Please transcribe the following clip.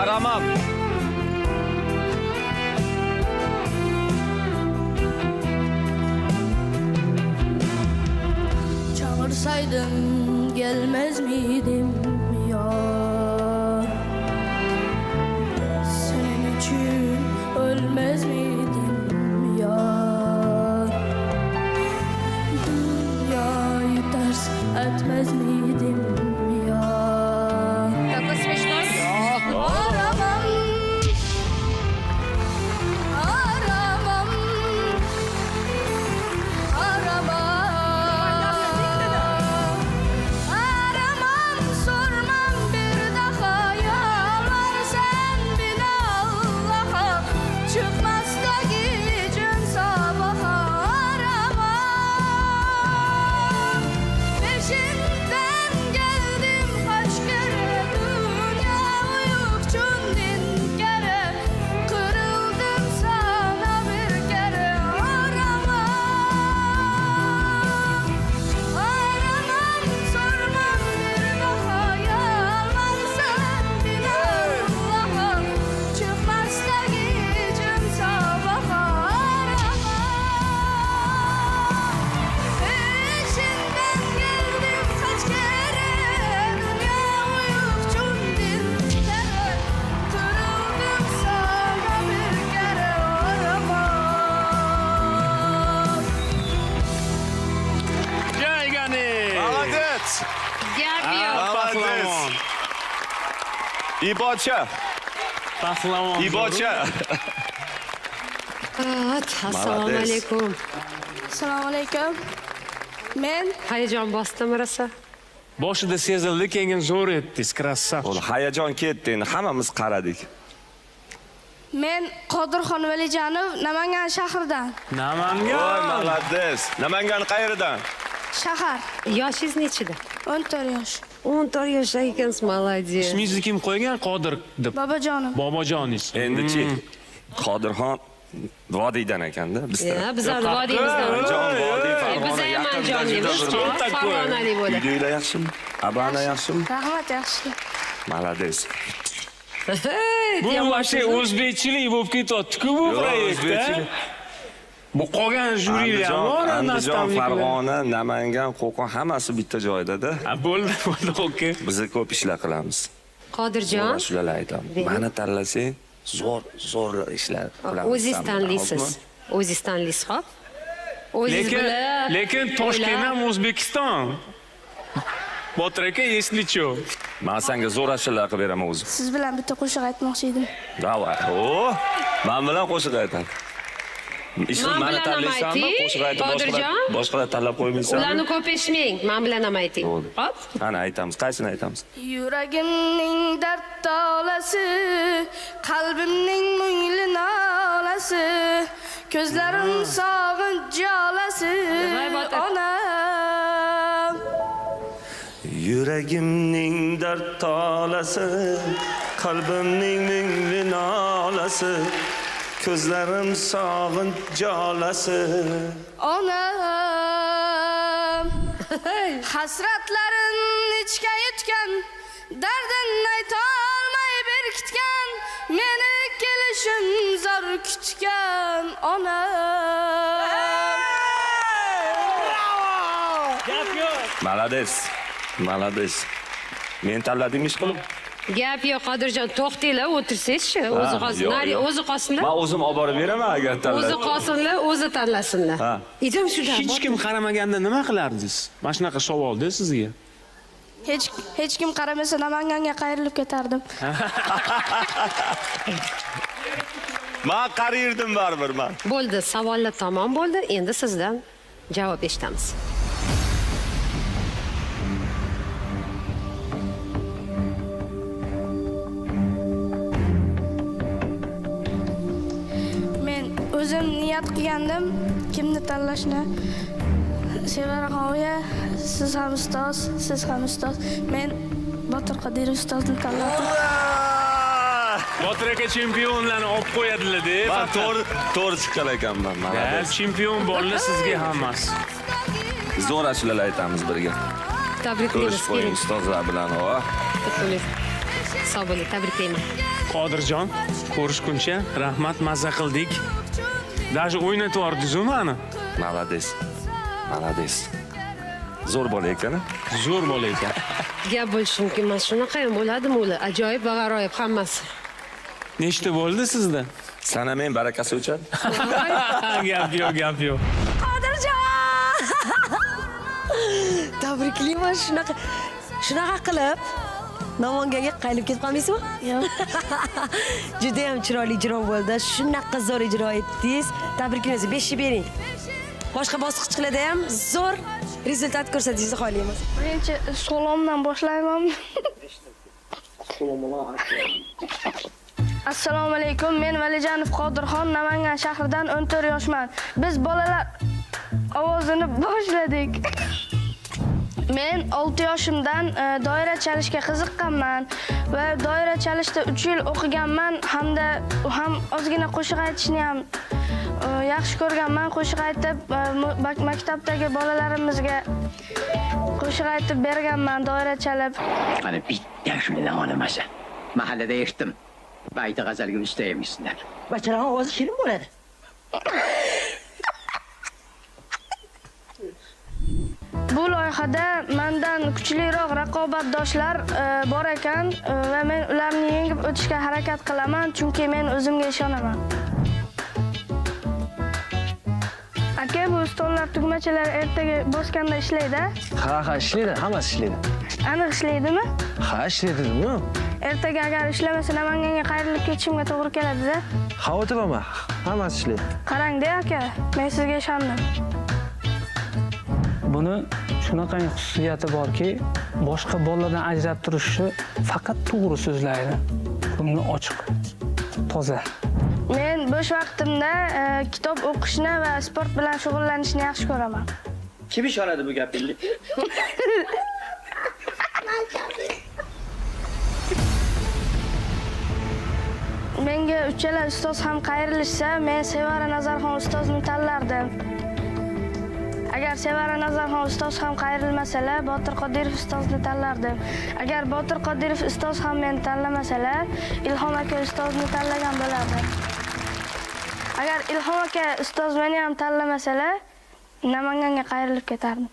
Qaramam. Çağırsaydım gelmez miydim yar? Senin için ölmez miydim yar? Dünyayı ters etmez miydim yar? Как смешно. Aramam, aramam, aramam. Aramam, sormam bir daha yalan sen bil Allah'a. Çıkmaz da gücüm sabaha aramam. Peşinden geldim kaç kere dünya uyukçun bin kere. Kırıldım sana bir kere aramam. Aramam, sormam bir daha yalan sen bil Allah'a. Çıkmaz da gücüm sabaha aramam. Peşinden geldim kaç kere dünya uyukçun bin kere. Kırıldım sana bir kere aramam. Jaygani. Молодец! Gap yo'q. Молодец! İbocha! Pahlavon. İbocha! Assalomu Молодец. alaykum. Assalomu alaykum. Men Hayajon bosdimi rosa? Boshida sezildi, keyin zo'r etdingiz. Krassav. Oğlum hayajon ketdi, endi hammamiz qaradik. Qodirxon Valijonov Namangan shahridan. Voy, Namangan. молодец! Namangan qayeridan? Shahar. Yoshingiz nechida? 14 yosh. 14 yoshda ekansiz, молодец. Ismingizni kim qo'ygan? Qodir deb. Bobojonim. Bobojoningiz. Endi-chi, Qodirxon vodiydan ekanda, bizda. Ya, bizlar vodiymizdan. Andijon, Vodiy, Biz Farg'ona ham yaqinda Andijonlikmiz. juda bir- Farg'onalik bo'lib. Uyinglar yaxshimi? Abana yaxshimi? Rahmat, yaxshi. Молодец. Bu masha o'zbekchilik bo'lib ketyapti-ku bu Yo'q, proyektda. o'zbekchilik. Bu qolgan jyurilar bor, Andijon, nastavniklar. Farg'ona, Namangan, Qo'qon hammasi bitta joyda-da. Ha, bo'ldi, okey. Biz ko'p ishlar qilamiz. Qodirjon, Mana shularni aytaman. Mani tanlasang, zo'r ishlar qilamiz. o'zingiz tanlaysiz. O'zingiz tanlaysiz, xo'p? O'zingiz bilib. Lekin Toshkent ham O'zbekiston. Botir aka, если что. Men senga zo'r ashulalar qilib beraman o'zim. Siz bilan bitta qo'shiq aytmoqchi edim. Davay. Men bilan qo'shiq aytaman. Ishni Men mani bilan ham tanlaysanmi? ayting, Qo'shiq aytib Qodirjon. boshqalar tanlab qo'ymaysanmi? Ularni ko'p eshitmang. Men bilan ham ayting. Bo'ldi. Xo'p? Qani aytamiz, qaysini aytamiz? Yuragimning dard tolasi, qalbimning mungli nolasi, ko'zlarim sog'inch jolasi, Voy, Botir. onam. Yuragimning dard tolasi, qalbimning mungli nolasi, ko'zlarim sog'inch jolasi. Onam. Hasratlarin ichga yutgan, dardin aytolmay berkitgan, meni kelishim zor kutgan onam. Gap yo'q. Молодец. Молодец. Men tanladim ish qilib. Gap yo'q, Qodirjon, to'xtinglar, o'tirsangizchi. O'zi qolsin. yo'q, Nari, yo'q. o'zi qolsinlar. Men o'zim olib borib beraman agar O'zi tanlab. qolsinlar, o'zi tanlasinlar. Ha. Idam shuda. Hech kim qaramaganda nima qilardingiz? Mana shunaqa savolda sizga. Hech kim qaramasa Namanganga qayrilib ketardim. Men qariyirdim baribir men. Bo'ldi, savollar tamom bo'ldi. Endi sizdan javob eshitamiz. Men o'zim niyat qilgandim kimni tanlashni. Sevara G'oya, siz ham ustoz, siz ham ustoz. Men Botir Qodirov ustozni tanladim. Botir aka chempionlarni olib qo'yadilar-da. Men to'g'ri chiqqan ekanman. Chempion bolalar sizga hammasi. Zo'r ashulalar aytamiz birga. Tabriklaymiz. Ko'rishib qo'ying ustozlar bilan. Sog' bo'ling, tabriklayman. Qodirjon, ko'rishguncha rahmat, mazza qildik. Даже o'ynatib yubordingiz-ku mani. Молодец. Молодец. Zo'r bola ekan. Zo'r bola ekan. Gap bo'lishi mumkin emas. Shunaqa ham bo'ladimi ular? Ajoyib va g'aroyib hammasi. Nechta bo'ldi sizda? Sanamen barakasi uchun. Gap yo'q, gap yo'q. Qodirjon! Tabriklayman shunaqa qilib Namangaga qaytib ketib qolmaysizmi? Yo'q. Juda ham chiroyli ijro bo'ldi. Shunaqa zo'r ijro etdingiz. Tabriklaymiz. 5 bering. Boshqa bosqichlarda ham zo'r rezultat ko'rsatishingizni xohlaymiz. Birinchi salomdan boshlayman. Assalomu alaykum. Men Valijanov Qodirxon, Namangan shahridan 14 yoshman. Biz bolalar ovozini boshladik. Men 6 yoshimdan doira chalishga qiziqqanman va doira chalishda 3 yil o'qiganman hamda ham ozgina qo'shiq aytishni ham yaxshi ko'rganman. Qo'shiq aytib maktabdagi bolalarimizga qo'shiq aytib berganman doira chalib. Hani bitti shundan olamasa. Mahallada eshitdim. Bayta g'azalga usta emisizlar. Bachalarning ovozi shirin bo'ladi. Bu loyihada mendan kuchliroq raqobatdoshlar bor ekan va men ularni yengib o'tishga harakat qilaman, chunki men o'zimga ishonaman. Aka, bu stollar tugmachalar ertaga bosganda ishlaydi? Ha, ishlaydi, hammasi ishlaydi. Aniq ishlaydimi? Ha, ishlaydi-ku. Ertaga agar ishlamasa Namanganga qayrilib ketishimga to'g'ri keladi-da. Xavotir olma, hammasi ishlaydi. Qarang-da aka, men sizga ishondim. Buni shunaqangi xususiyati borki, boshqa bolalardan ajrab turishi faqat to'g'ri so'zlaydi. Ko'ngli ochiq, toza. Men bo'sh vaqtimda kitob o'qishni va sport bilan shug'ullanishni yaxshi ko'raman. Kim ishonadi bu gapingga? Menga uchala ustoz ham qayrilishsa, men Sevara Nazarxon ustozni tanlardim. Agar Sevara Nazarxon ustoz ham qayrilmasalar, Botir Qodirov ustozni tanlardim. Agar Botir Qodirov ustoz ham meni tanlamasalar, Ilhom aka ustozni tanlagan bo'lardim. Agar Ilhom aka ustoz meni ham tanlamasalar, Namanganga qayrilib ketardim.